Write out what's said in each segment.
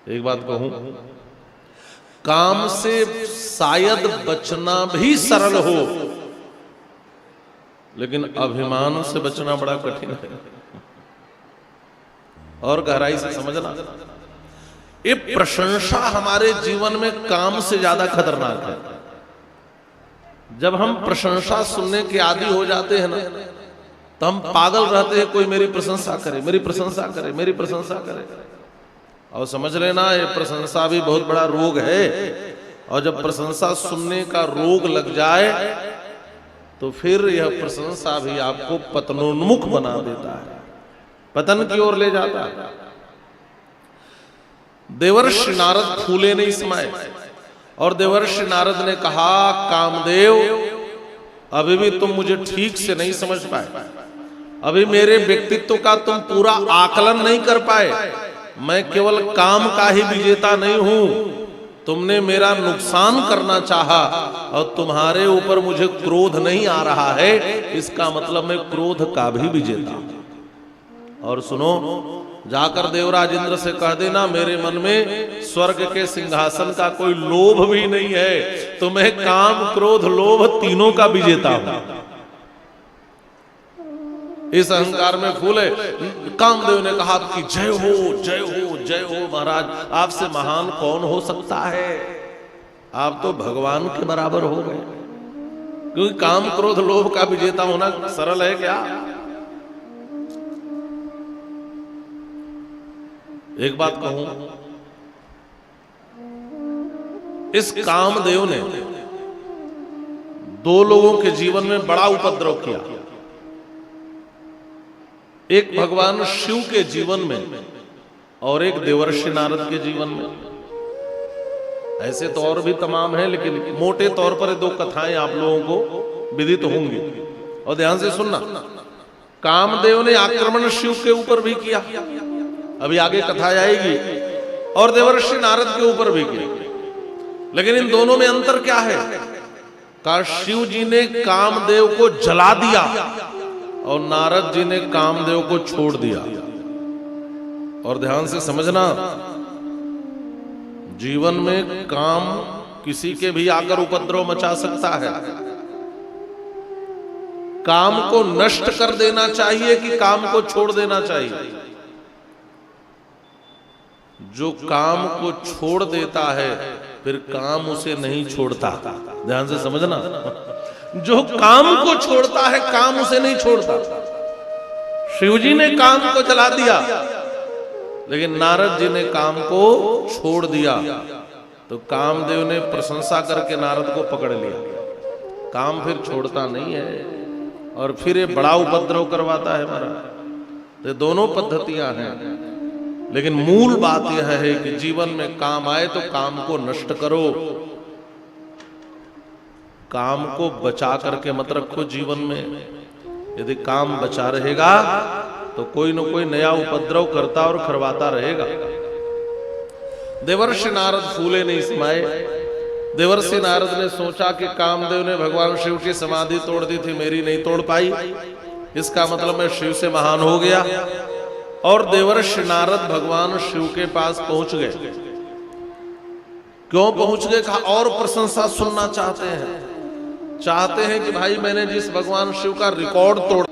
एक बात कहूं, काम से शायद बचना भी सरल हो, लेकिन अभिमान से बचना बड़ा कठिन है। और गहराई से समझना, ये प्रशंसा हमारे जीवन में काम से ज्यादा खतरनाक है। जब हम प्रशंसा सुनने के आदी हो जाते हैं ना, तो हम पागल रहते हैं, कोई मेरी प्रशंसा करे, मेरी प्रशंसा करे, मेरी प्रशंसा करे। और समझ लेना, ये प्रशंसा भी बहुत बड़ा रोग है। और जब प्रशंसा सुनने का रोग लग जाए तो फिर यह प्रशंसा भी आपको पतनोन्मुख बना देता है, पतन की ओर ले जाता है। देवर्षि नारद फूले नहीं समाये, और देवर्षि नारद ने कहा, कामदेव अभी भी तुम मुझे ठीक से नहीं समझ पाए, अभी मेरे व्यक्तित्व का तुम पूरा आकलन नहीं कर पाए। मैं केवल काम का ही विजेता नहीं हूं, तुमने मेरा नुकसान करना चाहा और तुम्हारे ऊपर मुझे क्रोध नहीं आ रहा है, इसका मतलब मैं क्रोध का भी विजेता हूं। और सुनो, जाकर देवराज इंद्र से कह देना, मेरे मन में स्वर्ग के सिंहासन का कोई लोभ भी नहीं है, तो मैं काम क्रोध लोभ तीनों का विजेता हूं। इस अहंकार में फूले। कामदेव ने कहा कि जय हो, जय हो, जय हो महाराज, आपसे महान कौन हो सकता है, आप तो भगवान के बराबर हो गए। क्योंकि काम क्रोध लोभ का विजेता होना सरल है क्या? एक बात कहूं, इस कामदेव ने दो लोगों के जीवन में बड़ा उपद्रव किया। एक भगवान शिव के जीवन में और एक देवर्षि नारद के जीवन में। ऐसे तो और भी तमाम है, लेकिन मोटे तौर पर दो कथाएं आप लोगों को विदित होंगी, और ध्यान से सुनना। कामदेव ने आक्रमण शिव के ऊपर भी किया, अभी आगे कथा आएगी, और देवर्षि नारद के ऊपर भी किया। लेकिन इन दोनों में अंतर क्या है? का शिव जी ने कामदेव को जला दिया और नारद जी ने कामदेव को छोड़ दिया। और ध्यान से समझना, जीवन में काम किसी के भी आकर उपद्रव मचा सकता है। काम को नष्ट कर देना चाहिए कि काम को छोड़ देना चाहिए? जो काम को छोड़ देता है फिर काम उसे नहीं छोड़ता। ध्यान से समझना, जो काम को छोड़ता है काम उसे नहीं छोड़ता। शिवजी ने काम को जला दिया, लेकिन नारद जी ने काम को छोड़ दिया। तो कामदेव ने प्रशंसा करके नारद को पकड़ लिया। काम फिर छोड़ता नहीं है और फिर ये बड़ा उपद्रव करवाता है महाराज। ये दोनों पद्धतियां हैं, लेकिन मूल बात यह है कि जीवन में काम आए तो काम को नष्ट करो, काम को बचा करके मत रखो जीवन में। यदि काम बचा रहेगा तो कोई न कोई नया उपद्रव करता और करवाता रहेगा। देवर्षि नारद फूले नहीं समाये। देवर्षि नारद ने सोचा कि कामदेव ने भगवान शिव की समाधि तोड़ दी थी, मेरी नहीं तोड़ पाई, इसका मतलब मैं शिव से महान हो गया। और देवर्षि नारद भगवान शिव के पास पहुंच गए। क्यों पहुंच गए? कहा और प्रशंसा सुनना चाहते हैं कि भाई मैंने जिस भगवान शिव का रिकॉर्ड तोड़,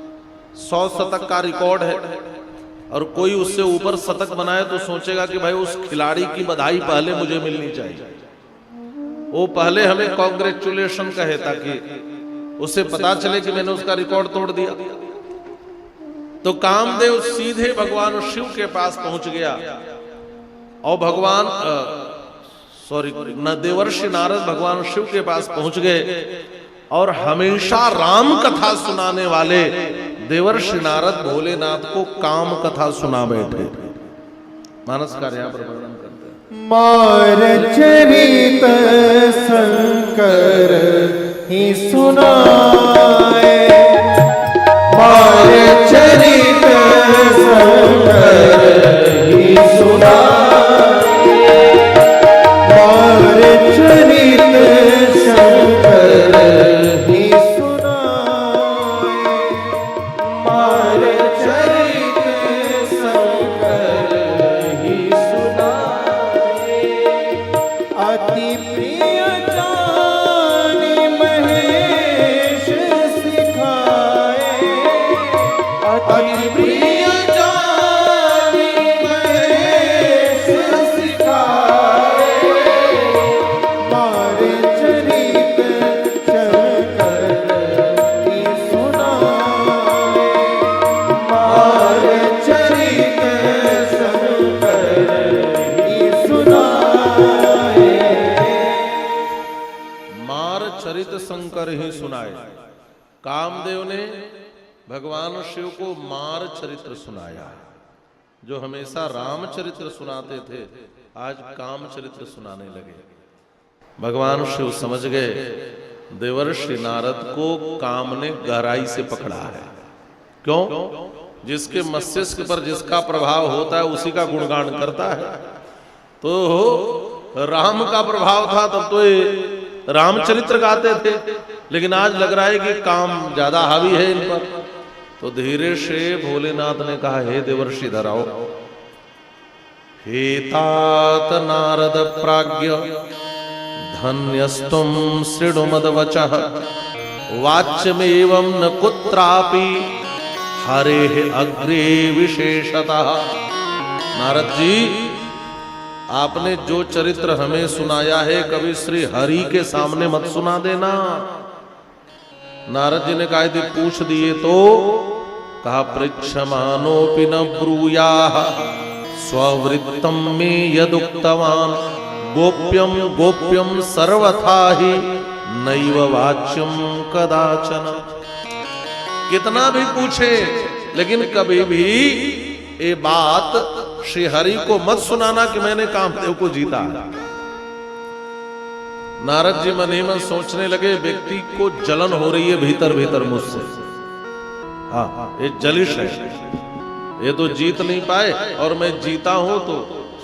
100 शतक का रिकॉर्ड है, और कोई उससे ऊपर शतक बनाए तो सोचेगा कि भाई उस खिलाड़ी की बधाई पहले मुझे मिलनी चाहिए, वो पहले हमें कांग्रेचुलेशन कहे ताकि उसे पता चले कि मैंने उसका रिकॉर्ड तोड़ दिया। तो कामदेव सीधे भगवान शिव के पास पहुंच गया और देवर्षि नारद भगवान शिव के पास पहुंच गए और हमेशा राम कथा सुनाने वाले देवर्षि नारद भोलेनाथ को काम कथा सुना बैठे। मानस कार्य यहाँ पर वर्णन करते हैं। मार चरित शंकर ही सुनाए, मार चरित शंकर ही सुनाए, मार चरित शंकर ही सुनाए, मार चरित शंकर ही सुनाए। ही सुनाए। कामदेव ने भगवान शिव को मार चरित्र सुनाया। जो हमेशा रामचरित्र सुनाते थे आज काम चरित्र सुनाने लगे। भगवान शिव समझ गए देवर्षि नारद को काम ने गहराई से पकड़ा है। क्यों? जिसके मस्तिष्क पर जिसका प्रभाव होता है उसी का गुणगान करता है। तो राम का प्रभाव था तब तो ये रामचरित्र गाते थे, लेकिन आज लग रहा है कि काम ज्यादा हावी है इन पर। तो धीरे से भोलेनाथ ने कहा, हे देवर्षि धराओ। हे तात नारद प्राज्ञ धन्यस्तुम शृणुमद्वचः वाच्यमेवं न कुत्रापि हरेः अग्रे विशेषतः। नारद जी, आपने जो चरित्र हमें सुनाया है कभी श्री हरि के सामने मत सुना देना। नारद जी ने कहा यदि पूछ दिए तो? कहा, पृच्छमानोपि न ब्रूयाः स्ववृत्तम में यदुक्तवान गोप्यम गोप्यम सर्वथा ही नैव वाच्यम कदाचन। कितना भी पूछे लेकिन कभी भी ये बात श्री हरि को मत सुनाना कि मैंने कामदेव को जीता। नारद जी मन ही मन सोचने लगे व्यक्ति को जलन हो रही है भीतर भीतर मुझसे। हाँ, ये जलिश है, ये तो जीत नहीं पाए और मैं जीता हूं तो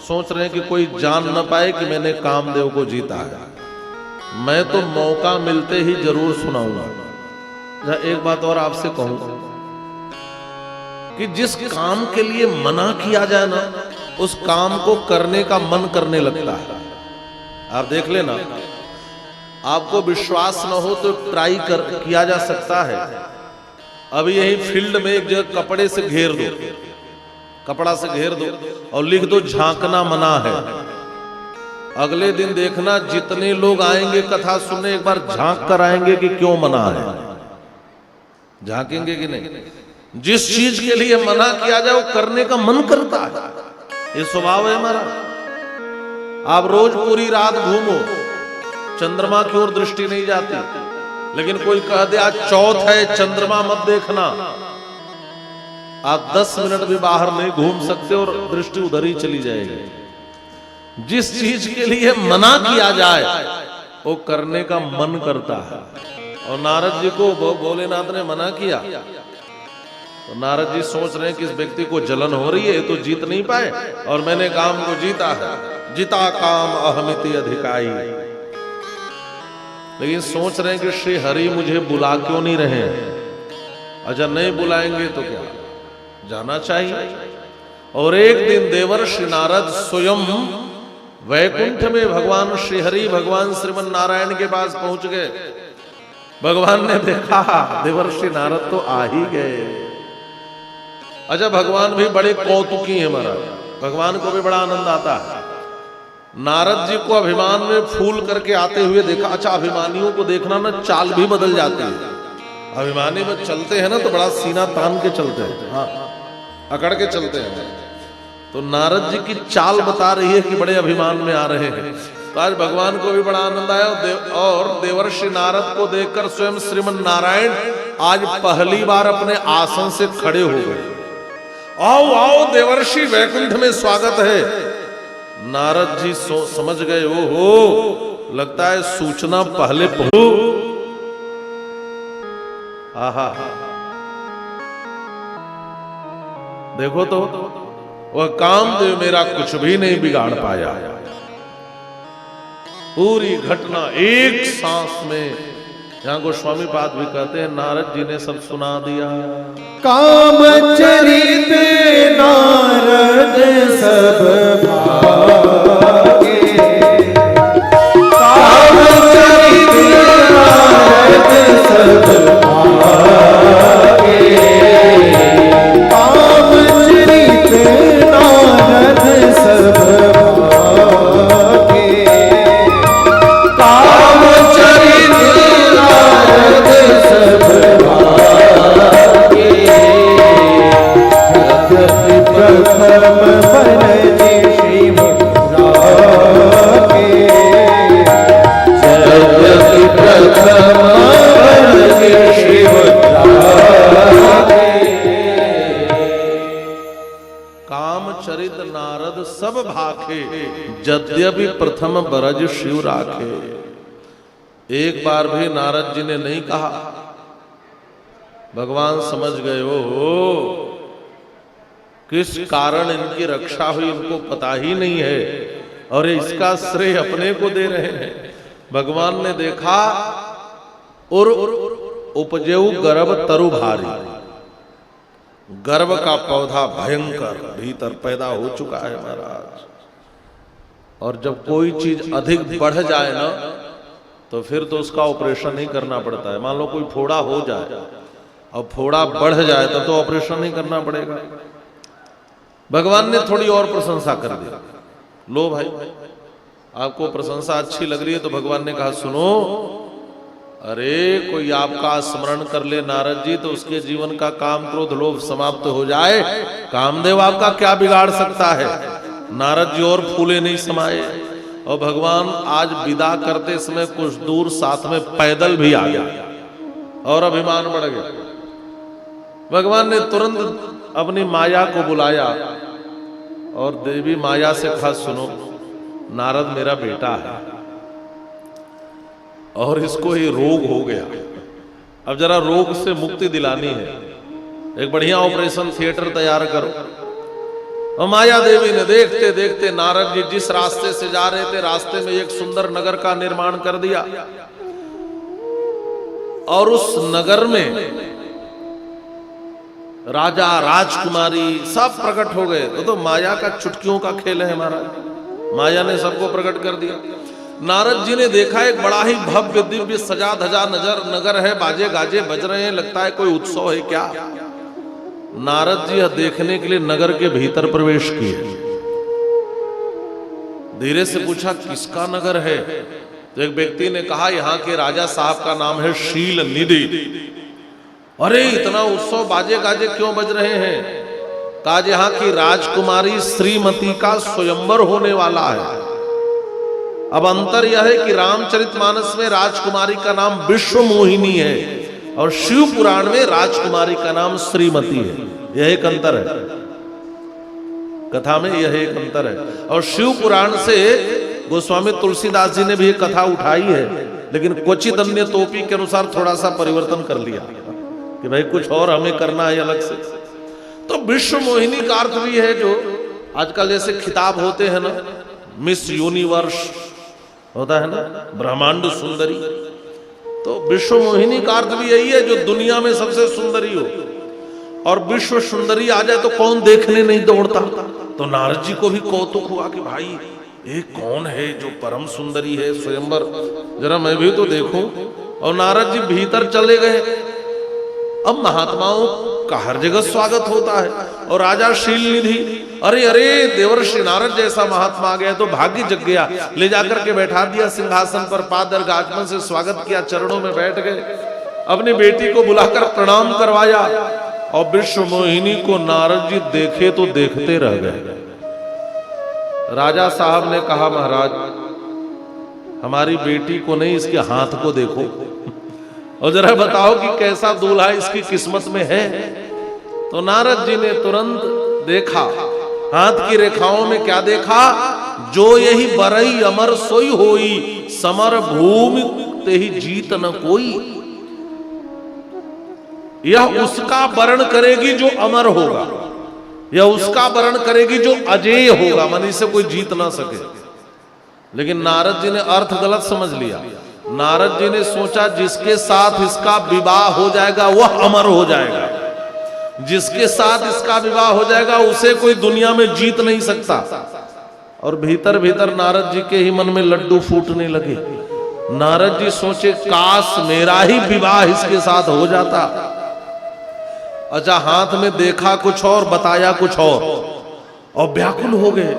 सोच रहे हैं कि कोई जान न पाए कि मैंने कामदेव को जीता है। मैं तो मौका मिलते ही जरूर सुनाऊंगा। एक बात और आपसे कहूं कि जिस काम के लिए मना किया जाए ना उस काम को करने का मन करने लगता है। आप देख लेना, आपको विश्वास न हो तो ट्राई किया जा सकता है। अभी यही फील्ड में एक जगह कपड़े से घेर दो, कपड़ा से घेर दो और लिख दो झांकना मना है। अगले दिन देखना जितने लोग आएंगे कथा सुनने एक बार झांक कर आएंगे कि क्यों मना है। झांकेंगे कि नहीं? जिस चीज के लिए मना किया जाए वो करने का मन करता है, ये स्वभाव है हमारा। आप रोज पूरी रात घूमो, चंद्रमा की ओर दृष्टि नहीं जाती, लेकिन कोई कह दे आज चौथ है चंद्रमा मत देखना, आप 10 मिनट भी बाहर नहीं घूम सकते और दृष्टि उधर ही चली जाएगी। जिस चीज के लिए मना किया जाए वो करने का मन करता है। और नारद जी को भोलेनाथ ने मना किया तो नारद जी सोच रहे हैं कि इस व्यक्ति को जलन हो रही है, तो जीत नहीं पाए और मैंने काम को जीता है। जिता काम अहमिति अधिकाई। लेकिन सोच रहे हैं कि श्री हरि मुझे बुला क्यों नहीं रहे हैं। अच्छा, नहीं बुलाएंगे तो क्या, जाना चाहिए। और एक दिन देवर्षि नारद स्वयं वैकुंठ में भगवान श्री हरि भगवान श्रीमन नारायण के पास पहुंच गए। भगवान ने देखा देवर्षि नारद तो आ ही गए। अच्छा, भगवान भी बड़े कौतुकी हैं महाराज, भगवान को भी बड़ा आनंद आता है। नारद जी को अभिमान में फूल करके आते हुए देखा। अच्छा, अभिमानियों को देखना ना चाल भी बदल जाती है। अभिमानी में चलते हैं ना तो बड़ा सीना तान के चलते हैं, हाँ, अकड़ के चलते हैं। तो नारद जी की चाल बता रही है कि बड़े अभिमान में आ रहे हैं। तो आज भगवान को भी बड़ा आनंद आया और देवर्षि नारद को देखकर स्वयं श्रीमन नारायण आज पहली बार अपने आसन से खड़े हो गए। आओ आओ देवर्षि, वैकुंठ में स्वागत है। नारद जी समझ गए, ओहो लगता है सूचना पहले पहुंच। आहा, देखो तो वह कामदेव मेरा कुछ भी नहीं बिगाड़ पाया। पूरी घटना एक सांस में, यहाँ गोस्वामी पाद भी कहते हैं नारद जी ने सब सुना दिया। काम चरित नारद सब भागे, काम चरित नारद सब भागे, काम चरित नारद सब भागे, काम चरित नारद सब भागे, जगत प्रथम बरजे शिव यद्यपि प्रथम बरज शिव राखे। एक बार भी नारद जी ने नहीं कहा। भगवान समझ गए हो किस कारण इनकी रक्षा हुई इनको पता ही नहीं है, और इसका श्रेय अपने को दे रहे हैं। भगवान ने देखा और उपजेऊ गर्भ तरु भारी, गर्भ का पौधा भयंकर भीतर पैदा हो चुका है महाराज। और जब कोई चीज अधिक बढ़ जाए ना तो फिर तो उसका ऑपरेशन ही करना पड़ता है। मान लो कोई फोड़ा हो जाए और फोड़ा बढ़ जाए तो ऑपरेशन नहीं करना पड़ेगा। भगवान ने थोड़ी और प्रशंसा कर दी। लो भाई, आपको प्रशंसा अच्छी लग रही है तो भगवान ने कहा सुनो, अरे कोई आपका स्मरण कर ले नारद जी तो उसके जीवन का काम क्रोध लोभ समाप्त हो जाए। कामदेव आपका क्या बिगाड़ सकता है। नारद जी और फूले नहीं समाये, और भगवान आज विदा करते समय कुछ दूर साथ में पैदल भी आ गया और अभिमान बढ़ गया। भगवान ने तुरंत अपनी माया को बुलाया और देवी माया से कहा सुनो, नारद मेरा बेटा है और इसको ये रोग हो गया, अब जरा रोग से मुक्ति दिलानी है, एक बढ़िया ऑपरेशन थिएटर तैयार करो। और माया देवी ने देखते देखते नारद जी जिस रास्ते से जा रहे थे रास्ते में एक सुंदर नगर का निर्माण कर दिया, और उस नगर में राजा राजकुमारी सब प्रकट हो गए। तो माया का चुटकियों का खेल है महाराज। माया ने सबको प्रकट कर दिया। नारद जी ने देखा एक बड़ा ही भव्य दिव्य सजा धजा नगर है, बाजे गाजे बज रहे हैं, लगता है कोई उत्सव है क्या। नारद जी यह देखने के लिए नगर के भीतर प्रवेश किए। धीरे से पूछा किसका नगर है। तो एक व्यक्ति ने कहा यहाँ के राजा साहब का नाम है शील निधि। अरे इतना उत्सव बाजे गाजे क्यों बज रहे हैं। कहा यहाँ की राजकुमारी श्रीमती का स्वयंवर होने वाला है। अब अंतर यह है कि रामचरितमानस में राजकुमारी का नाम विश्व मोहिनी है और शिव पुराण में राजकुमारी का नाम श्रीमती है। यह एक अंतर है, कथा में यह एक अंतर है। और शिव पुराण से गोस्वामी तुलसीदास जी ने भी एक कथा उठाई है, लेकिन क्वचित अन्य टोपी के अनुसार थोड़ा सा परिवर्तन कर लिया कि भाई कुछ और हमें करना है अलग से। तो विश्व मोहिनी का अर्थ भी है जो आजकल जैसे खिताब होते हैं ना, मिस यूनिवर्स होता है ना, ब्रह्मांड सुंदरी, तो विश्व मोहिनी का अर्थ भी यही है जो दुनिया में सबसे सुंदरी हो। और विश्व सुंदरी आ जाए तो कौन देखने नहीं दौड़ता। तो नारद जी को भी कौतुक हुआ कि भाई ये कौन है जो परम सुंदरी है, स्वयंवर, जरा मैं भी तो देखूं। और नारद जी भीतर चले गए। अब महात्माओं का हर जगह स्वागत होता है। और राजा शील निधि, अरे अरे देवर्षि नारद जैसा महात्मा आ गया तो भाग्य जग गया। ले जाकर के बैठा दिया सिंहासन पर, पादर आचमन से स्वागत किया, चरणों में बैठ गए, अपनी बेटी को बुलाकर प्रणाम करवाया। और विश्व मोहिनी को नारद जी देखे तो देखते रह गए। राजा साहब ने कहा महाराज हमारी बेटी को नहीं, इसके हाथ को देखो और जरा बताओ कि कैसा दूल्हा इसकी किस्मत में है। तो नारद जी ने तुरंत देखा, हाथ की रेखाओं में क्या देखा, जो यही बरई अमर सोई होई, समर भूमि ते ही जीत न कोई। यह उसका वर्ण करेगी जो अमर होगा, यह उसका वर्ण करेगी जो अजेय होगा, मन इसे कोई जीत ना सके। लेकिन नारद जी ने अर्थ गलत समझ लिया। नारद जी ने सोचा जिसके साथ इसका विवाह हो जाएगा वह अमर हो जाएगा, जिसके साथ इसका विवाह हो जाएगा उसे कोई दुनिया में जीत नहीं सकता। और भीतर भीतर नारद जी के ही मन में लड्डू फूटने लगे। नारद जी सोचे काश मेरा ही विवाह इसके साथ हो जाता। अच्छा, हाथ में देखा कुछ और, बताया कुछ और व्याकुल हो गए।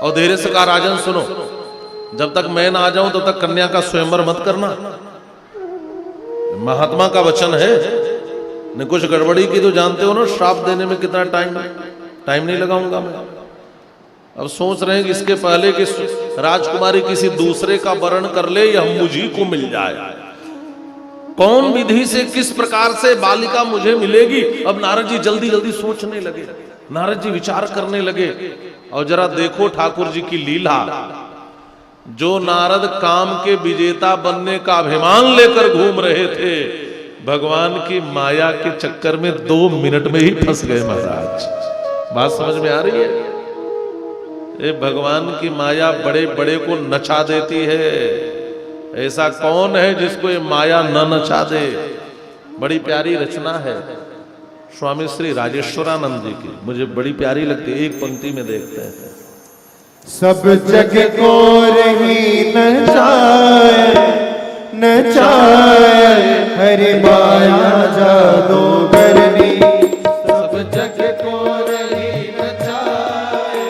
और धीरे से कहा राजन सुनो, जब तक मैं ना आ जाऊं तब तक कन्या का स्वयंवर मत करना। महात्मा का वचन है, ने कुछ गड़बड़ी की तो जानते हो ना, श्राप देने में कितना टाइम नहीं लगाऊंगा मैं। अब सोच रहे हैं कि इसके पहले कि राजकुमारी किसी दूसरे का वर्ण कर ले या मुझी को मिल जाए, कौन विधि से किस प्रकार से बालिका मुझे मिलेगी। अब नारद जी जल्दी जल्दी सोचने लगे। नारद जी विचार करने लगे और जरा देखो ठाकुर जी की लीला। जो नारद काम के विजेता बनने का अभिमान लेकर घूम रहे थे, भगवान की माया के चक्कर में 2 मिनट में ही फंस गए महाराज। बात समझ में आ रही है? ये भगवान की माया बड़े बड़े को नचा देती है। ऐसा कौन है जिसको ये माया न नचा दे? बड़ी प्यारी रचना है स्वामी श्री राजेश्वरानंद जी की, मुझे बड़ी प्यारी लगती है। एक पंक्ति में देखते हैं। सब जग को रही नचाए हरि माया जादूगरनी। सब जग को रही नचाए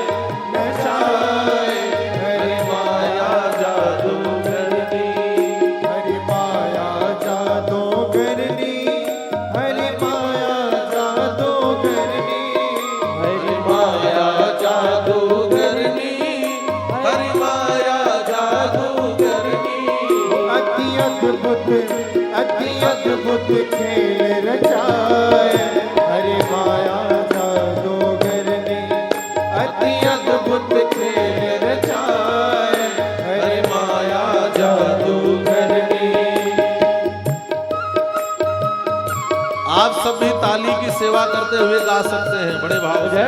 हरि माया जादूगरनी। हरि माया जादूगरनी, हरि माया जादूगरनी, हरि माया जादूगरनी, हरि माया जादूगरनी। अति अद्भुत खेल रचाए हरि माया जादूगरनी। अति अद्भुत खेल रचाए हरि माया जादूगरनी। आप सब भी ताली की सेवा करते हुए गा सकते हैं बड़े भाव से।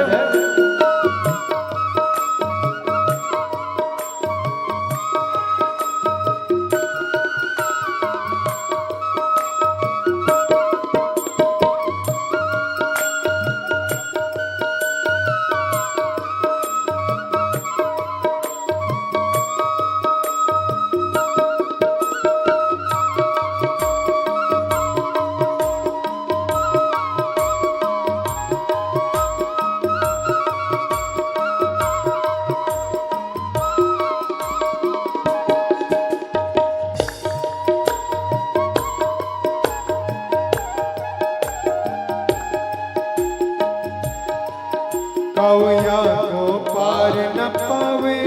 कौया को पार न पावे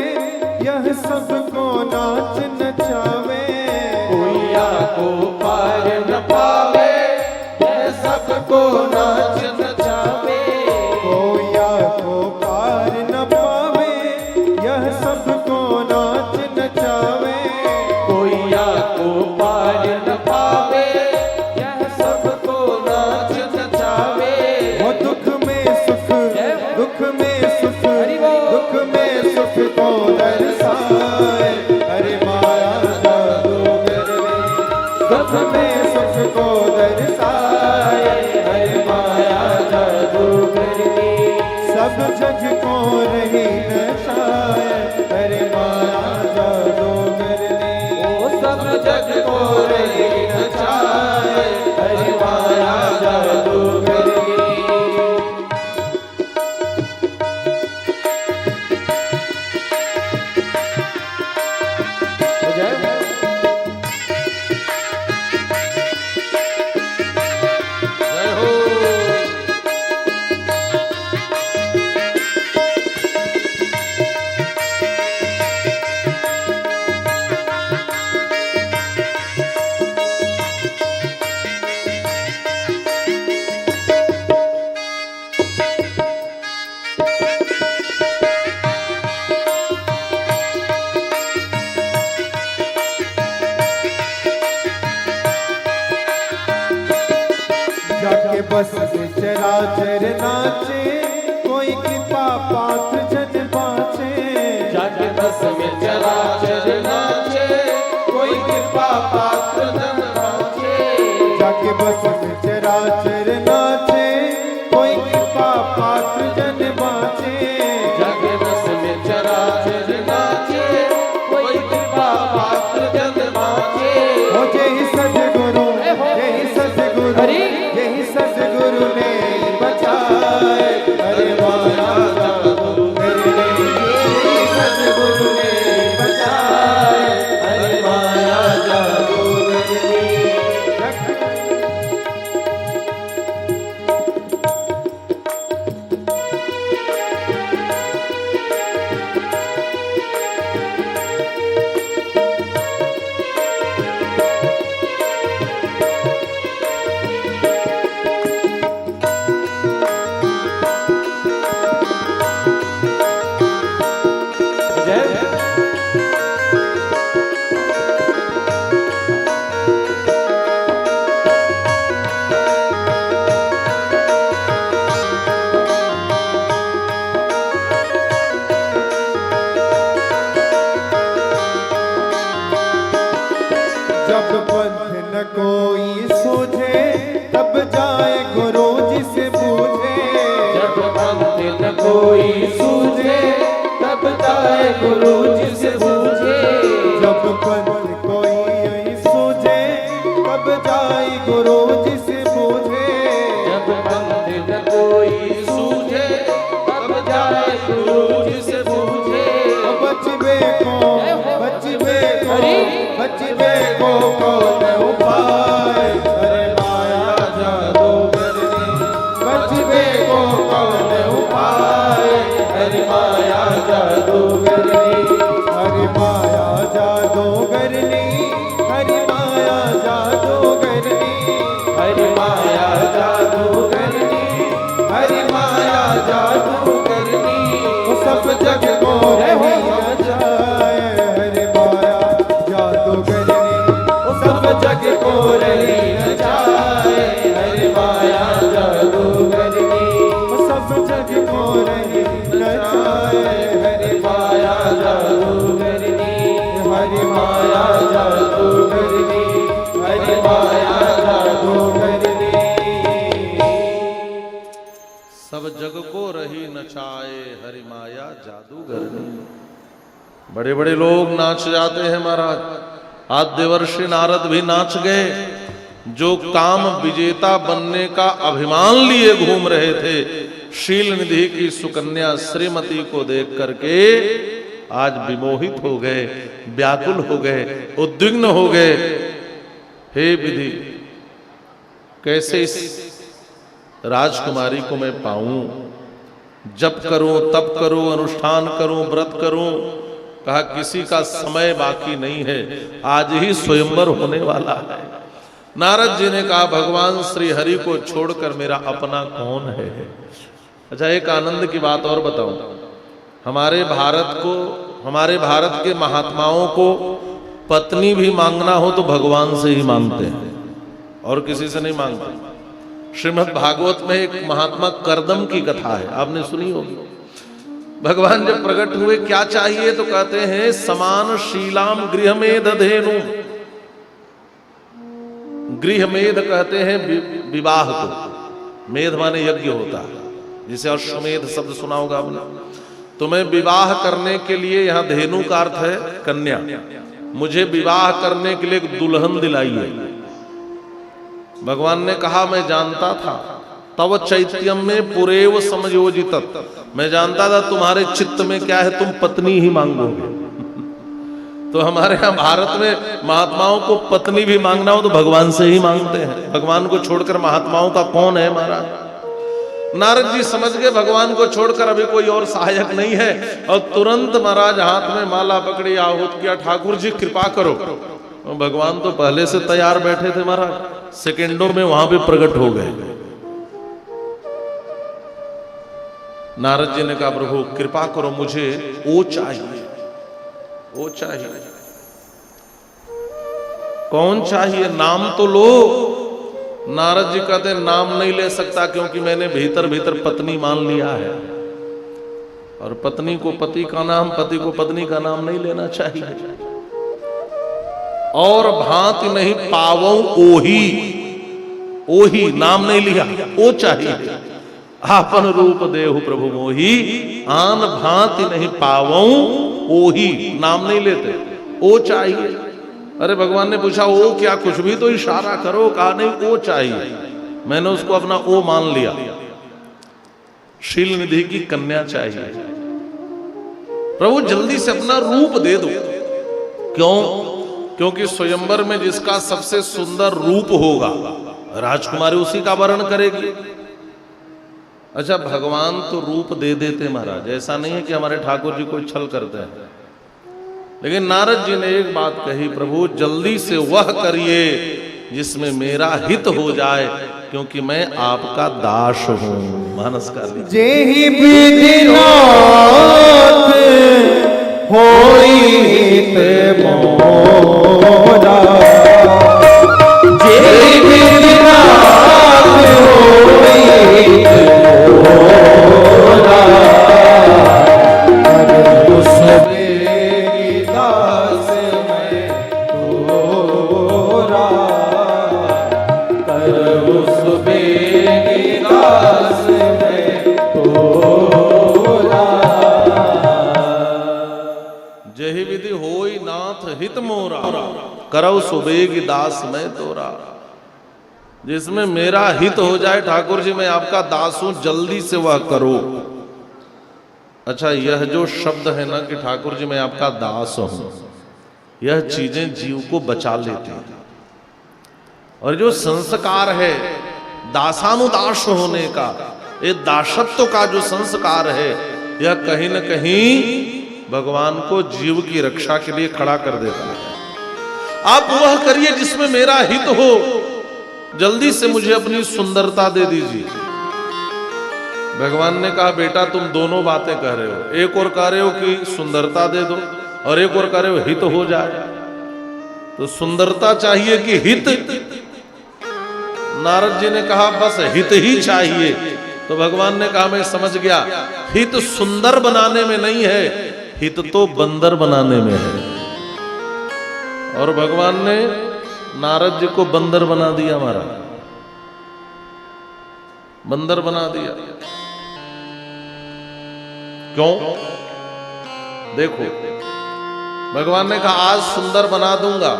यह सबको नाच नचावे। कौया को पार न पावे यह सबको नाच नचावे। कौया को पार न पावे यह सबको नाच नचावे। कौया को पार न पावे यह सबको नाच नचावे। वो दुख में सुख, दुख में सुख, दुख में सुख को दर्शाए हरि माया जादूगरनी। दुख में सुख को दर्शाए हरि माया जादूगरनी। सब जग को रही नचाए हरि माया जादूगरनी। ओ सब जग को रही नचाए हरि माया जादूगरनी। जाके बस में चराचर नाचे कोई कृपा पात्र जन बाँचे। जाके बस में चराचर नाचे कोई कृपा पात्र जन बाँचे। जाके बस में चराचर नाचे कोई कृपा पात्र जन बाँचे। जाके बस में चराचर नाचे कोई कृपा पात्र जन बाँचे। हो जय सद्गुरु, जय सद्गुरु, यही सद्गुरु ने बचाए जब पंथ न कोई सूझे तब जाए गुरु जी से पूछे। जब पंथ न कोई सूझे तब जाए गुरु जी से पूछे। जब पंथ कोई सूझे तब जाए गुरु जी से पूछे। जब पंथ न कोई सूझे तब जाए गुरु जी से पूछे। बचबे को कौन उपाय, अरे माया जादूगरनी। बचबे को कौन उपाय, हरि माया जादूगरनी। हरि माया जादूगरनी। हरि माया जादूगरनी। हरि माया जादूगरनी। हरि माया जादूगरनी। वो सब जग को रही न जाए, हरि माया जादूगरनी। वो सब जग को रही न जाए, हरि माया जादूगरनी। वो सब जग को रही न जाए, हरि माया जादूगरनी। हरि माया जादूगरनी। हरि माया जादूगरनी। सब जग को रही नचाए हरि माया जादूगरनी। बड़े बड़े लोग नाच जाते हैं महाराज। आज देवर्षि नारद भी नाच गए। जो काम विजेता बनने का अभिमान लिए घूम रहे थे, शील निधि की सुकन्या श्रीमती को देख करके आज विमोहित हो गए, व्याकुल हो गए, उद्विग्न हो गए। हे विधि, कैसे इस राजकुमारी को मैं पाऊं? जप करूं, तप करूं, अनुष्ठान करूं, व्रत करूं। कहा किसी का समय बाकी नहीं है, आज ही स्वयंवर होने वाला है। नारद जी ने कहा भगवान श्री हरि को छोड़कर मेरा अपना कौन है? अच्छा, एक आनंद की बात और बताऊं। हमारे भारत के महात्माओं को पत्नी भी मांगना हो तो भगवान से ही मांगते हैं और किसी से नहीं मांगते। श्रीमद् भागवत में एक महात्मा करदम की कथा है, आपने सुनी होगी। भगवान जब प्रकट हुए क्या चाहिए तो कहते हैं समान शीलाम गृहमेध धेनु। गृहमेध कहते हैं विवाह को। मेध माने यज्ञ होता है, जिसे अश्वमेध शब्द सुना होगा आपने। तुम्हें विवाह करने के लिए, यहाँ धेनु का अर्थ है कन्या। मुझे विवाह करने के लिए एक दुल्हन दिलाइए। भगवान ने कहा मैं जानता था, तव चैत्यम में पुरेव समयोजित। मैं जानता था तुम्हारे चित्त में क्या है, तुम पत्नी ही मांगोगे। तो हमारे यहाँ भारत में महात्माओं को पत्नी भी मांगना हो तो भगवान से ही मांगते हैं। भगवान को छोड़कर महात्माओं का कौन है महाराज? नारद जी समझ गए भगवान को छोड़कर अभी कोई और सहायक नहीं है, और तुरंत महाराज हाथ में माला पकड़ी, आहूत किया, ठाकुर जी कृपा करो। भगवान तो पहले से तैयार बैठे थे महाराज, सेकेंडों में वहां पे प्रकट हो गए। नारद जी ने कहा प्रभु कृपा करो, मुझे वो चाहिए, वो चाहिए। कौन चाहिए? नाम तो लो। नारद जी कहते नाम नहीं ले सकता, क्योंकि मैंने भीतर भीतर पत्नी मान लिया है, और पत्नी को पति का नाम, पति को पत्नी का नाम नहीं लेना चाहिए। और भांति नहीं पावों ओही, ओही नाम नहीं लिया, वो चाहिए। आपन रूप देहु प्रभु मोही, आन भांति नहीं पावों ओही, नाम नहीं लेते, वो चाहिए। अरे भगवान ने पूछा वो क्या? कुछ भी तो इशारा करो। कहा नहीं वो चाहिए। मैंने उसको अपना वो मान लिया। शील निधि की कन्या चाहिए। प्रभु जल्दी से अपना रूप दे दो। क्यों? क्योंकि स्वयंवर में जिसका सबसे सुंदर रूप होगा, राजकुमारी उसी का वर्ण करेगी। अच्छा, भगवान तो रूप दे देते महाराज, ऐसा नहीं है कि हमारे ठाकुर जी कोई छल करते हैं। लेकिन नारद जी ने एक बात कही, प्रभु जल्दी से वह करिए जिसमें मेरा हित हो जाए, क्योंकि मैं आपका दास हूं। मानस का जेहि विधिनाथ होई हित मोरा जेहि विधि नाथ होई हित मोरा उस बेगी दास मैं तोरा उस बेगी दास में तोरा जेहि विधि होई नाथ हित मोरा करौ सुबेग दास मैं तोरा। जिसमें मेरा हित हो जाए ठाकुर जी, मैं आपका दास हूं, जल्दी से वह करो। अच्छा, यह जो शब्द है ना कि ठाकुर जी मैं आपका दास हूं, यह चीजें जीव को बचा लेती हैं। और जो संस्कार है दासानुदास होने का, ये दासत्व का जो संस्कार है, यह कहीं न कहीं भगवान को जीव की रक्षा के लिए खड़ा कर देता है। आप वह करिए जिसमें मेरा हित हो, जल्दी से मुझे अपनी सुंदरता दे दीजिए। भगवान ने कहा बेटा तुम दोनों बातें कह रहे हो, एक और कह रहे हो कि सुंदरता दे दो, और एक और कह रहे हो हित हो जाए। तो सुंदरता चाहिए कि हित? नारद जी ने कहा बस हित ही चाहिए। तो भगवान ने कहा मैं समझ गया, हित सुंदर बनाने में नहीं है, हित तो बंदर बनाने में है। और भगवान ने नारद जी को बंदर बना दिया, हमारा बंदर बना दिया। क्यों? देखो, भगवान ने कहा आज सुंदर बना दूंगा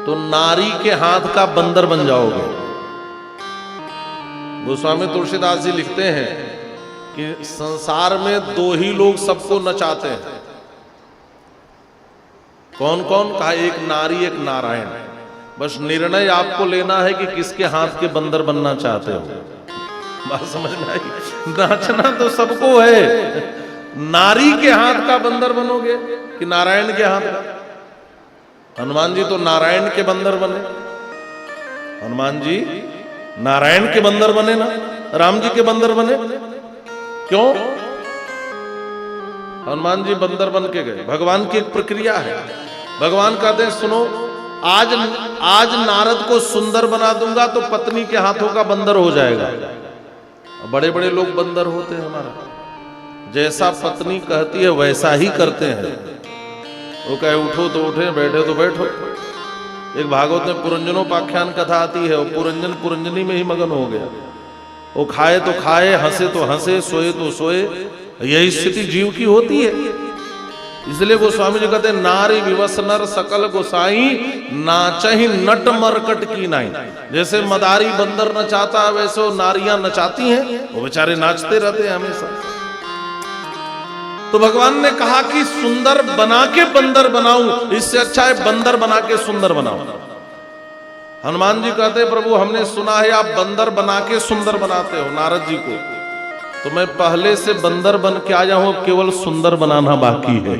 तो नारी के हाथ का बंदर बन जाओगे। गोस्वामी तुलसीदास जी लिखते हैं कि संसार में दो ही लोग सबको नचाते हैं। कौन कौन? कहा एक नारी एक नारायण। बस निर्णय आपको लेना है कि किसके हाथ के बंदर बनना चाहते हो। बात समझ में आई? नाचना तो सबको है, नारी के हाथ का बंदर बनोगे कि नारायण के हाथ का? हनुमान जी तो नारायण के बंदर बने, हनुमान जी नारायण के बंदर बने ना, राम जी के बंदर बने। क्यों? हनुमान जी बंदर बन के गए। भगवान की एक प्रक्रिया है। भगवान कहते हैं सुनो, आज नारद को सुंदर बना दूंगा तो पत्नी के हाथों का बंदर हो जाएगा। बड़े बड़े लोग बंदर होते हैं हमारा, जैसा पत्नी कहती है वैसा ही करते हैं। वो कहे उठो तो उठे, बैठे तो बैठो। एक भागवत में पुरंजनोपाख्यान कथा आती है, वो पुरंजन पुरंजनी में ही मगन हो गया। वो खाए तो खाए, हंसे तो हंसे, सोए तो सोए। यही स्थिति जीव की होती है। इसलिए गोस्वामी जी कहते हैं नारी विवश नर सकल गोसाई, नाचहि नट मरकट की नाई। जैसे मदारी बंदर नचाता है वैसे वो नारियां नचाती हैं, वो बेचारे नाचते रहते हैं हमेशा। तो भगवान ने कहा कि सुंदर बना के बंदर बनाऊं, इससे अच्छा है बंदर बना के सुंदर बनाऊं। हनुमान जी कहते प्रभु हमने सुना है आप बंदर बना के सुंदर बनाते हो नारद जी को, तो मैं पहले से बंदर बन के आया हूं, केवल सुंदर बनाना बाकी है,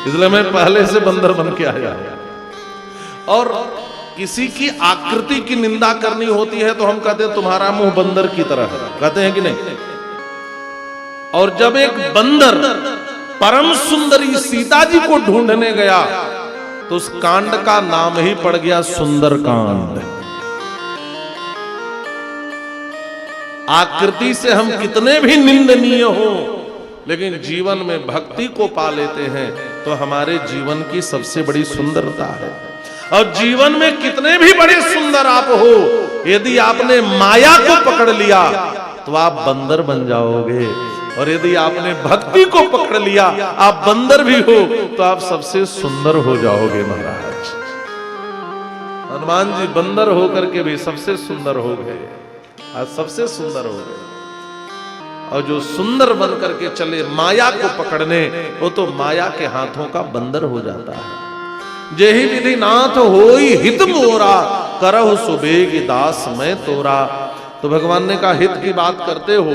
इसलिए मैं पहले से बंदर बन के आया हूं। और किसी की आकृति की निंदा करनी होती है तो हम कहते हैं तुम्हारा मुंह बंदर की तरह है, कहते हैं कि नहीं? और जब एक बंदर परम सुंदरी सीता जी को ढूंढने गया तो उस कांड का नाम ही पड़ गया सुंदर कांड। आकृति से हम कितने भी निंदनीय हो, लेकिन जीवन में भक्ति को पा लेते हैं तो हमारे जीवन की सबसे बड़ी सुंदरता है। और जीवन में कितने भी बड़े सुंदर आप हो, यदि आपने माया को पकड़ लिया तो आप बंदर बन जाओगे, और यदि आपने भक्ति को पकड़ लिया आप बंदर भी हो तो आप सबसे सुंदर हो जाओगे। महाराज हनुमान जी बंदर होकर के भी सबसे सुंदर हो गए, आज सबसे सुंदर हो गए। और जो सुंदर बन करके चले माया को पकड़ने, वो तो माया के हाथों का बंदर हो जाता है। जेहि विधि नाथ होई हित मोरा, करहु सुबेग दास मैं तोरा। तो भगवान ने कहा हित की बात करते हो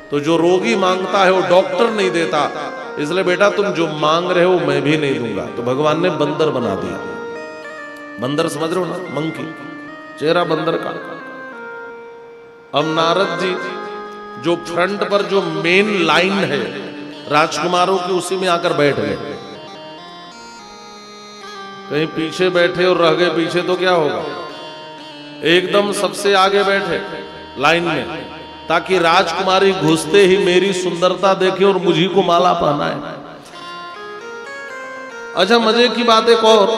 तो जो रोगी मांगता है वो डॉक्टर नहीं देता, इसलिए बेटा तुम जो मांग रहे हो मैं भी नहीं दूंगा। तो भगवान ने बंदर बना दिया। बंदर समझ रहे हो ना, मंकी, चेहरा बंदर का। अब नारद जी जो फ्रंट पर जो मेन लाइन है राजकुमारों की उसी में आकर बैठ गए। कहीं पीछे बैठे और रह गए पीछे तो क्या होगा, एकदम सबसे आगे बैठे लाइन में, ताकि राजकुमारी घुसते ही मेरी सुंदरता देखे और मुझी को माला पहनाए। अच्छा, मजे की बात एक और,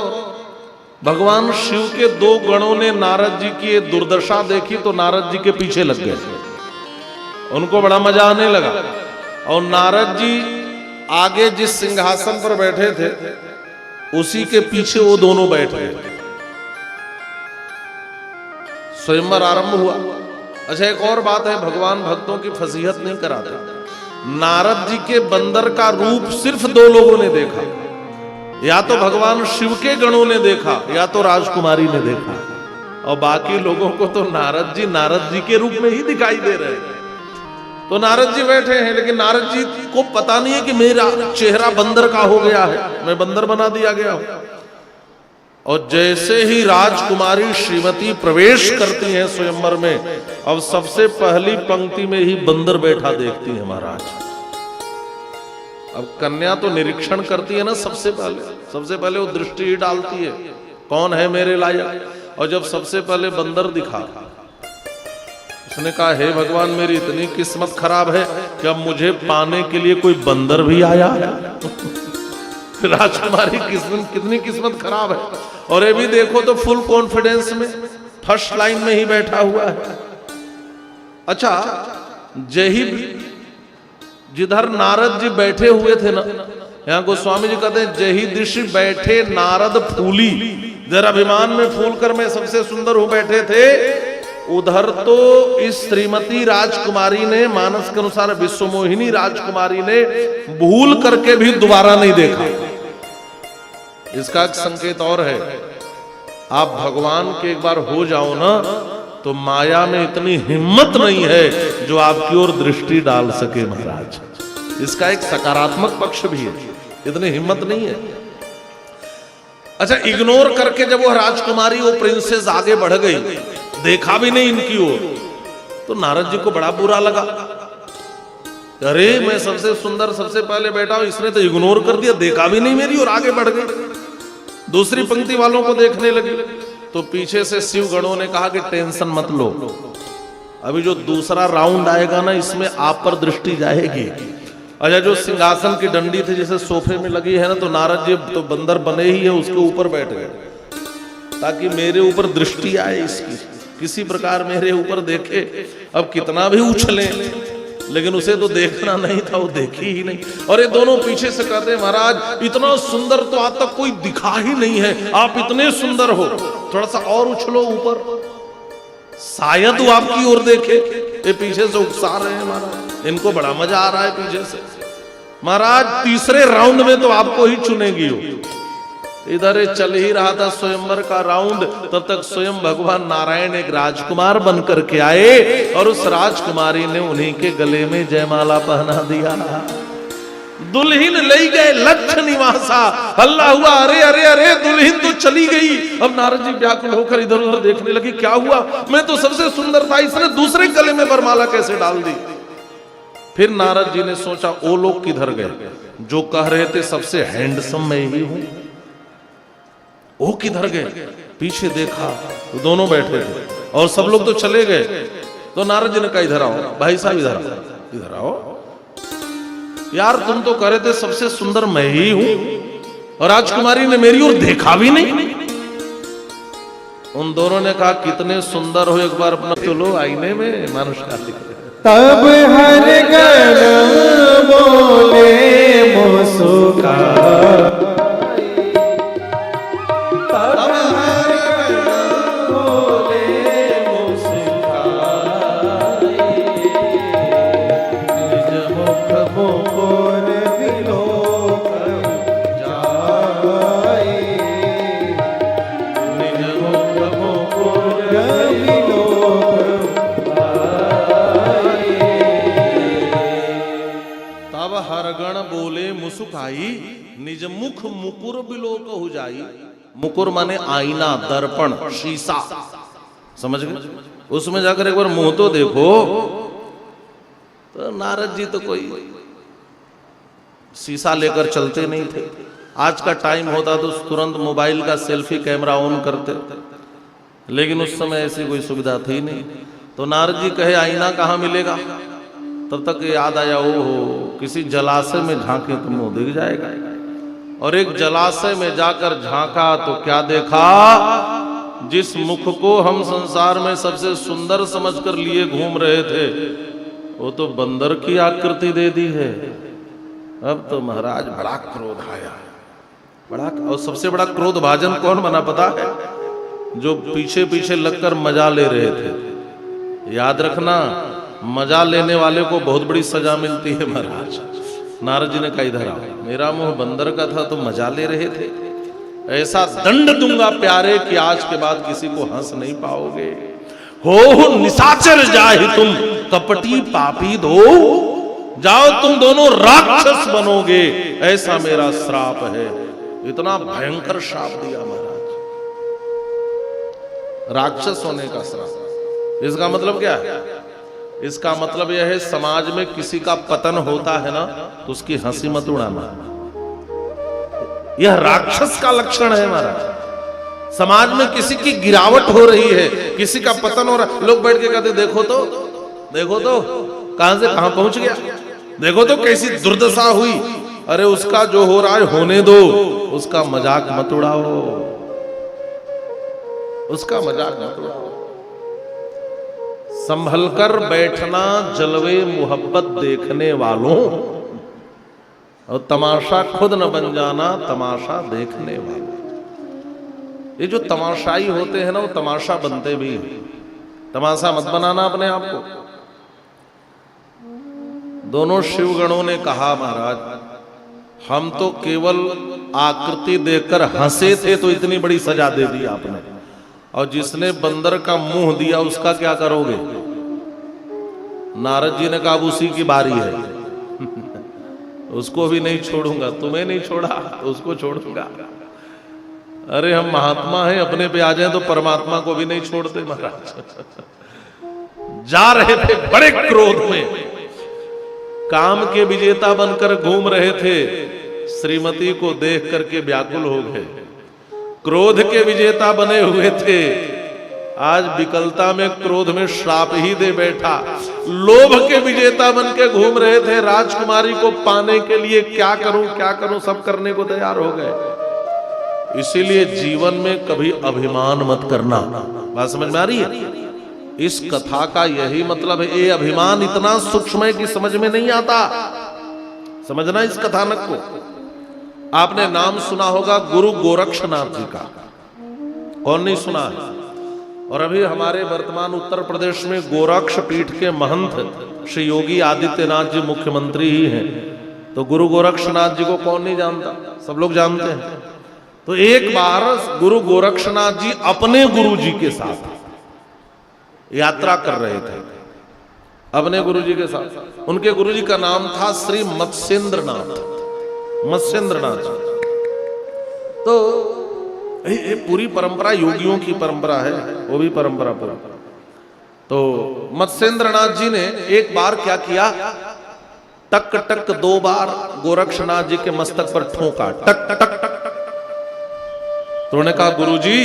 भगवान शिव के दो गणों ने नारद जी की दुर्दशा देखी तो नारद जी के पीछे लग गए। उनको बड़ा मजा आने लगा और नारद जी आगे जिस सिंहासन पर बैठे थे उसी के पीछे वो दोनों बैठ गए। स्वयंवर आरंभ हुआ। अच्छा, एक और बात है, भगवान भक्तों की फसीहत नहीं कराते। नारद जी के बंदर का रूप सिर्फ दो लोगों ने देखा, या तो भगवान शिव के गणों ने देखा या तो राजकुमारी ने देखा, और बाकी लोगों को तो नारद जी के रूप में ही दिखाई दे रहे हैं। तो नारद जी बैठे हैं, लेकिन नारद जी को पता नहीं है कि मेरा चेहरा बंदर का हो गया है, मैं बंदर बना दिया गया हूं। और जैसे ही राजकुमारी श्रीमती प्रवेश करती हैं स्वयंवर में, अब सबसे पहली पंक्ति में ही बंदर बैठा देखती है महाराज। अब कन्या तो निरीक्षण करती है ना, सबसे पहले वो दृष्टि ही डालती है कौन है मेरे लायक। और जब सबसे पहले बंदर दिखा, उसने कहा हे भगवान, मेरी इतनी किस्मत खराब है कि अब मुझे पाने के लिए कोई बंदर भी आया है। राजकुमारी कितनी किस्मत खराब है। और ये भी देखो तो फुल कॉन्फिडेंस में फर्स्ट लाइन में ही बैठा हुआ है। अच्छा, जिधर नारद जी बैठे हुए थे ना, यहाँ गोस्वामी जी कहते हैं जही दिश बैठे नारद फूली, जरा अभिमान में फूल कर मैं सबसे सुंदर हूं बैठे थे, उधर तो इस श्रीमती राजकुमारी ने, मानस के अनुसार विश्वमोहिनी राजकुमारी ने भूल करके भी दोबारा नहीं देखा। इसका एक संकेत और है, आप भगवान के एक बार हो जाओ ना तो माया में इतनी हिम्मत नहीं है जो आपकी ओर दृष्टि डाल सके महाराज। इसका एक सकारात्मक पक्ष भी है, इतनी हिम्मत नहीं है। अच्छा, इग्नोर करके जब वो राजकुमारी, वो प्रिंसेस आगे बढ़ गई, देखा भी नहीं इनकी ओर, तो नारद जी को बड़ा बुरा लगा। अरे मैं सबसे सुंदर सबसे पहले बैठा हूं, इसने तो इग्नोर कर दिया, देखा भी नहीं मेरी और आगे बढ़ गई, दूसरी पंक्ति वालों को देखने लगी। तो पीछे से शिव गणों ने कहा कि टेंशन मत लो, अभी जो दूसरा राउंड आएगा ना इसमें आप पर दृष्टि जाएगी। अच्छा, जो सिंहासन की डंडी थी जैसे सोफे में लगी है ना, तो नारद जी तो बंदर बने ही है, उसके ऊपर बैठ गए ताकि मेरे ऊपर दृष्टि आए इसकी, किसी प्रकार मेरे ऊपर देखे। अब कितना भी उछले, लेकिन उसे तो देखना नहीं था, वो देखी ही नहीं। और ये दोनों पीछे से कहते हैं महाराज इतना सुंदर तो आज तक कोई दिखा ही नहीं है, आप इतने सुंदर हो, थोड़ा सा और उछलो ऊपर, शायद वो आपकी ओर देखे। ये पीछे से उकसा रहे हैं महाराज, इनको बड़ा मजा आ रहा है पीछे से। महाराज तीसरे राउंड में तो आपको ही चुनेगी हो। इधर चल ही रहा था स्वयंवर का राउंड, तब तक स्वयं भगवान नारायण एक राजकुमार बन करके आए और उस राजकुमारी ने उन्हीं के गले में जयमाला पहना दिया। दुल्हन ले गए लक्ष्य निवासा, हल्ला हुआ, अरे अरे अरे दुल्हन तो चली गई। अब नारद जी व्याकुल होकर इधर उधर देखने लगे, क्या हुआ, मैं तो सबसे सुंदर था, इसने दूसरे गले में वरमाला कैसे डाल दी। फिर नारद जी ने सोचा वो लोग किधर गए जो कह रहे थे सबसे हैंडसम मैं ही हूं, वो किधर गए। पीछे देखा तो दोनों बैठे थे और सब लोग तो चले गए। तो नारद जी ने कहा इधर आओ भाई साहब, इधर आओ यार, तुम तो कह रहे थे सबसे सुंदर मैं ही हूं और राजकुमारी ने मेरी ओर देखा भी नहीं। उन दोनों ने कहा कितने सुंदर हो, एक बार अपना तो लो आईने में मनुष्य। तब हर गण बोले मुस्का, निज मुख मुकुर बिलोक हो जाई। मुकुर माने आईना, दर्पण, शीशा, समझ गए। उसमें जाकर एक बार मुंह तो देखो। तो नारद जी तो कोई शीशा लेकर चलते नहीं थे। आज का टाइम होता तो तुरंत मोबाइल का सेल्फी कैमरा ऑन करते, लेकिन उस समय ऐसी कोई सुविधा थी नहीं। तो नारद जी कहे आईना कहाँ मिलेगा, तब तक याद आया ओहो किसी जलाशय में झांके तो मुंह दिख जाएगा। और एक जलाशय में जाकर झांका तो क्या देखा, जिस मुख को हम संसार में सबसे सुंदर समझकर लिए घूम रहे थे वो तो बंदर की आकृति दे दी है। अब तो महाराज बड़ा क्रोध आया, बड़ा। और सबसे बड़ा क्रोध भाजन कौन बना पता है, जो पीछे पीछे लगकर मजा ले रहे थे। याद रखना, मजा लेने वाले को बहुत बड़ी सजा मिलती है महाराज। नारद जी ने कहा इधर आओ, मेरा मुंह बंदर का था तो मजा ले रहे थे, ऐसा दंड दूंगा प्यारे कि आज के बाद किसी को हंस नहीं पाओगे। हो निशाचर जाहि तुम कपटी पापी दो, जाओ तुम दोनों राक्षस बनोगे, ऐसा मेरा श्राप है। इतना भयंकर श्राप दिया महाराज, राक्षस होने का श्राप। इसका मतलब क्या है, इसका मतलब यह है समाज में किसी का पतन होता है ना तो उसकी हंसी मत उड़ाना, यह राक्षस का लक्षण है महाराज। समाज में किसी की गिरावट हो रही है, किसी का पतन हो रहा है, लोग बैठ के कहते देखो तो कहां से कहां पहुंच गया, देखो तो कैसी दुर्दशा हुई। अरे उसका जो हो रहा है होने दो, उसका मजाक मत उड़ाओ, उसका मजाक मत उड़ाओ। संभलकर बैठना जलवे मोहब्बत देखने वालों, और तमाशा खुद न बन जाना तमाशा देखने वालों। ये जो तमाशाई होते हैं ना वो तमाशा बनते भी हैं। तमाशा मत बनाना अपने आप को। दोनों शिवगणों ने कहा महाराज हम तो केवल आकृति देखकर हंसे थे तो इतनी बड़ी सजा दे दी आपने, और जिसने बंदर का मुंह दिया उसका क्या करोगे। नारद जी ने कहा उसी की बारी है उसको भी नहीं छोड़ूंगा, तुम्हें नहीं छोड़ा तो उसको छोड़ूंगा। अरे हम महात्मा हैं, अपने पे आ जाए तो परमात्मा को भी नहीं छोड़ते महाराज। जा रहे थे बड़े क्रोध में, काम के विजेता बनकर घूम रहे थे, श्रीमती को देख करके व्याकुल हो गए। क्रोध के विजेता बने हुए थे, आज विकलता में क्रोध में श्राप ही दे बैठा। लोभ के विजेता बन के घूम रहे थे, राजकुमारी को पाने के लिए क्या करूं सब करने को तैयार हो गए। इसीलिए जीवन में कभी अभिमान मत करना। बात समझ में आ रही है? इस कथा का यही मतलब है। ये अभिमान इतना सूक्ष्म है कि समझ में नहीं आता। समझना इस कथानक को। आपने नाम सुना होगा गुरु गोरक्षनाथ जी का, कौन नहीं सुना है? और अभी हमारे वर्तमान उत्तर प्रदेश में गोरक्ष पीठ के महंत श्री योगी आदित्यनाथ जी मुख्यमंत्री ही हैं। तो गुरु गोरक्षनाथ जी को कौन नहीं जानता, सब लोग जानते हैं। तो एक बार गुरु गोरक्षनाथ जी अपने गुरु जी के साथ यात्रा कर रहे थे, अपने गुरु जी के साथ। उनके गुरु जी का नाम था श्री मत्स्येंद्रनाथ जी। तो ये पूरी परंपरा योगियों की परंपरा है, वो भी परंपरा पूरा। तो मत्स्येंद्रनाथ जी ने एक बार क्या किया, टक टक 2 बार गोरक्षनाथ जी के मस्तक पर ठोका, टक टक टक। तो उन्होंने कहा गुरुजी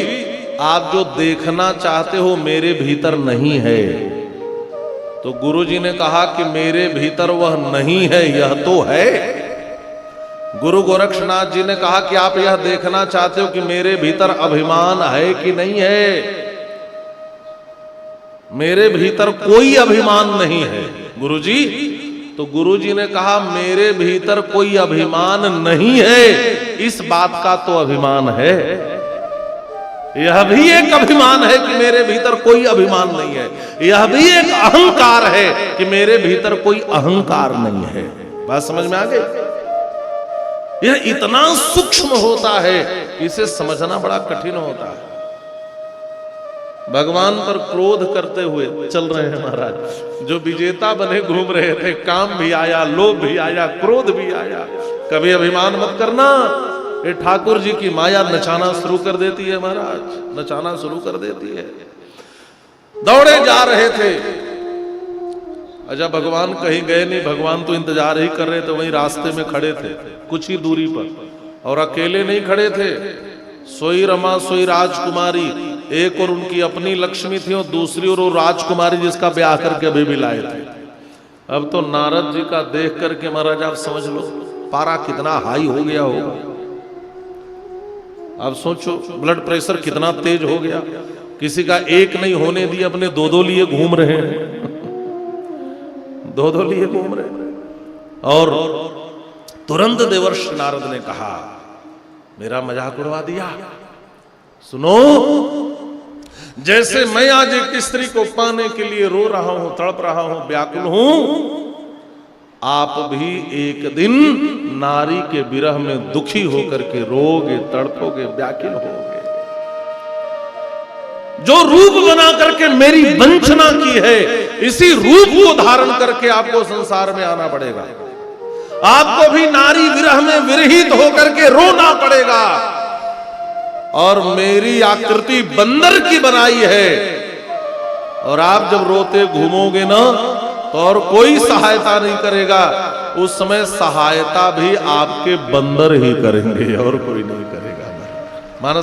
आप जो देखना चाहते हो मेरे भीतर नहीं है। तो गुरुजी ने कहा कि मेरे भीतर वह नहीं है, यह तो है। गुरु गोरक्षनाथ जी ने कहा कि आप यह देखना चाहते हो कि मेरे भीतर अभिमान है कि नहीं है। मेरे भीतर कोई अभिमान नहीं है गुरुजी। तो गुरुजी ने कहा मेरे भीतर कोई अभिमान नहीं है, इस बात का तो अभिमान है। यह भी एक अभिमान है कि मेरे भीतर कोई अभिमान नहीं है। यह भी एक अहंकार है कि मेरे भीतर कोई अहंकार नहीं है। बात समझ में आ गई? यह इतना सूक्ष्म होता है, इसे समझना बड़ा कठिन होता है। भगवान पर क्रोध करते हुए चल रहे हैं महाराज। जो विजेता बने घूम रहे थे, काम भी आया, लोभ भी आया, क्रोध भी आया। कभी अभिमान मत करना, ये ठाकुर जी की माया नचाना शुरू कर देती है महाराज, नचाना शुरू कर देती है। दौड़े जा रहे थे, अच्छा, भगवान कहीं गए नहीं, भगवान तो इंतजार ही कर रहे थे, वहीं रास्ते में खड़े थे कुछ ही दूरी पर, और अकेले नहीं खड़े थे। सोई रमा सोई राजकुमारी, एक और उनकी अपनी लक्ष्मी थी और दूसरी और वो राजकुमारी जिसका ब्याह करके अभी भी लाए थे। अब तो नारद जी का देख करके महाराज आप समझ लो पारा कितना हाई हो गया होगा। अब सोचो ब्लड प्रेशर कितना तेज हो गया, किसी का एक नहीं होने दिए अपने दो दो लिए घूम रहे हैं, दो दो लिए घूम रहे हैं। और तुरंत देवर्षि नारद ने कहा मेरा मजाक उड़वा दिया। सुनो, जैसे मैं आज एक स्त्री को पाने के लिए रो रहा हूं, तड़प रहा हूं, व्याकुल हूं, आप भी एक दिन नारी के विरह में दुखी होकर के रोगे, तड़पोगे, व्याकुल होगे। जो रूप बना करके मेरी वंचना की है, इसी रूप को धारण करके आपको संसार में आना पड़ेगा। आपको भी नारी विरह में विरहित होकर के रोना पड़ेगा। और मेरी आकृति बंदर की बनाई है, और आप जब रोते घूमोगे ना तो और कोई सहायता नहीं करेगा, उस समय सहायता भी आपके बंदर ही करेंगे और कोई नहीं करेगा। मानस